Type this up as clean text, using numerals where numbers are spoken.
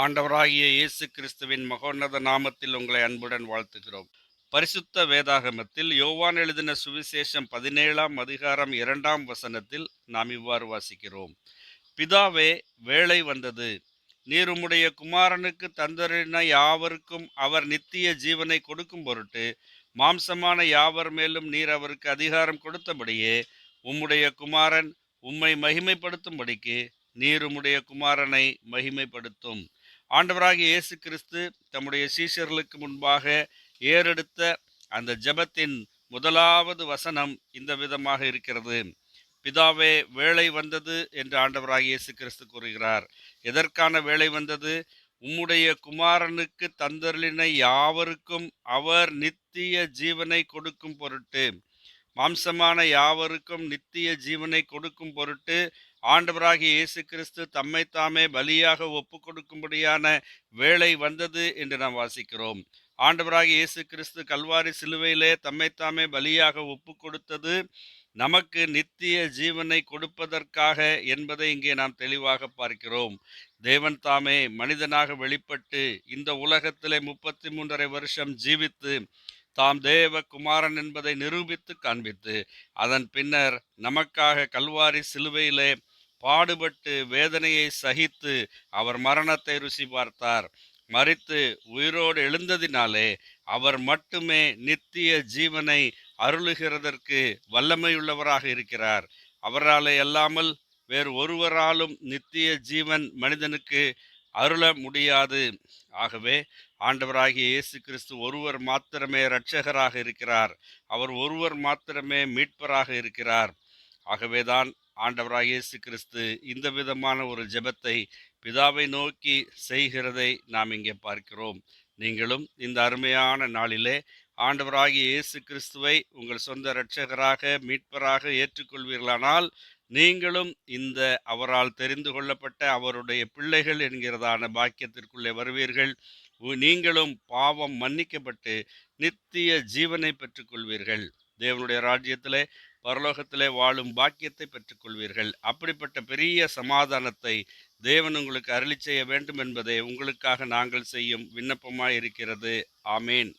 ஆண்டவராகிய இயேசு கிறிஸ்துவின் மகோன்னத நாமத்தில் உங்களை அன்புடன் வாழ்த்துகிறோம். பரிசுத்த வேதாகமத்தில் யோவான் எழுதின சுவிசேஷம் 17ஆம் அதிகாரம் 2ஆம் வசனத்தில் நாம் இவ்வாறு வாசிக்கிறோம். பிதாவே, வேளை வந்தது, நீர் உம்முடைய குமாரனுக்கு தந்தரின யாவருக்கும் அவர் நித்திய ஜீவனை கொடுக்கும் பொருட்டு மாம்சமான யாவர் மேலும் நீர் அவருக்கு அதிகாரம் கொடுத்தபடியே உம்முடைய குமாரன் உம்மை மகிமைப்படுத்தும்படிக்கு நீர் உம்முடைய குமாரனை மகிமைப்படுத்தும். ஆண்டவராகிய இயேசு கிறிஸ்து தம்முடைய சீஷர்களுக்கு முன்பாக ஏறெடுத்த அந்த ஜெபத்தின் முதலாவது வசனம் இந்த விதமாக இருக்கிறது. பிதாவே, வேளை வந்தது என்று ஆண்டவராகிய இயேசு கிறிஸ்து கூறுகிறார். எதற்கான வேளை வந்தது? உம்முடைய குமாரனுக்கு தந்தருளின யாவருக்கும் அவர் நித்திய ஜீவனை கொடுக்கும் பொருட்டு, மாம்சமான யாவருக்கும் நித்திய ஜீவனை கொடுக்கும் பொருட்டு ஆண்டவராகிய இயேசு கிறிஸ்து தம்மை தாமே பலியாக ஒப்பு கொடுக்கும்படியான வேளை வந்தது என்று நாம் வாசிக்கிறோம். ஆண்டவராகிய இயேசு கிறிஸ்து கல்வாரி சிலுவையிலே தம்மை தாமே பலியாக ஒப்பு கொடுத்தது நமக்கு நித்திய ஜீவனை கொடுப்பதற்காக என்பதை இங்கே நாம் தெளிவாக பார்க்கிறோம். தேவன் தாமே மனிதனாக வெளிப்பட்டு இந்த உலகத்திலே 33.5 வருஷம் ஜீவித்து தாம் தேவ குமாரன் என்பதை நிரூபித்து காண்பித்து அதன் பின்னர் நமக்காக கல்வாரி சிலுவையிலே பாடுபட்டு வேதனையை சகித்து அவர் மரணத்தை ருசி பார்த்தார். மரித்து உயிரோடு எழுந்ததினாலே அவர் மட்டுமே நித்திய ஜீவனை அருளுகிறதற்கு வல்லமையுள்ளவராக இருக்கிறார். அவராலே அல்லாமல் வேறு ஒருவராலும் நித்திய ஜீவன் மனிதனுக்கு அருள முடியாது. ஆகவே ஆண்டவராகிய இயேசு கிறிஸ்து ஒருவர் மாத்திரமே இரட்சகராக இருக்கிறார். அவர் ஒருவர் மாத்திரமே மீட்பராக இருக்கிறார். ஆகவேதான் ஆண்டவராகிய இயேசு கிறிஸ்து இந்த விதமான ஒரு ஜெபத்தை பிதாவை நோக்கி செய்கிறதை நாம் இங்கே பார்க்கிறோம். நீங்களும் இந்த அருமையான நாளிலே ஆண்டவராகிய இயேசு கிறிஸ்துவை உங்கள் சொந்த இரட்சகராக மீட்பராக ஏற்றுக்கொள்வீர்களானால் நீங்களும் இந்த அவரால் தெரிந்து கொள்ளப்பட்ட அவருடைய பிள்ளைகள் என்கிறதான பாக்கியத்திற்குள்ளே வருவீர்கள். நீங்களும் பாவம் மன்னிக்கப்பட்டு நித்திய ஜீவனை பெற்றுக்கொள்வீர்கள். தேவனுடைய ராஜ்யத்திலே பரலோகத்திலே வாழும் பாக்கியத்தை பெற்றுக்கொள்வீர்கள். அப்படிப்பட்ட பெரிய சமாதானத்தை தேவன் உங்களுக்கு அருளி செய்ய வேண்டும் என்பதே உங்களுக்காக நாங்கள் செய்யும் விண்ணப்பமாய் இருக்கிறது. ஆமேன்.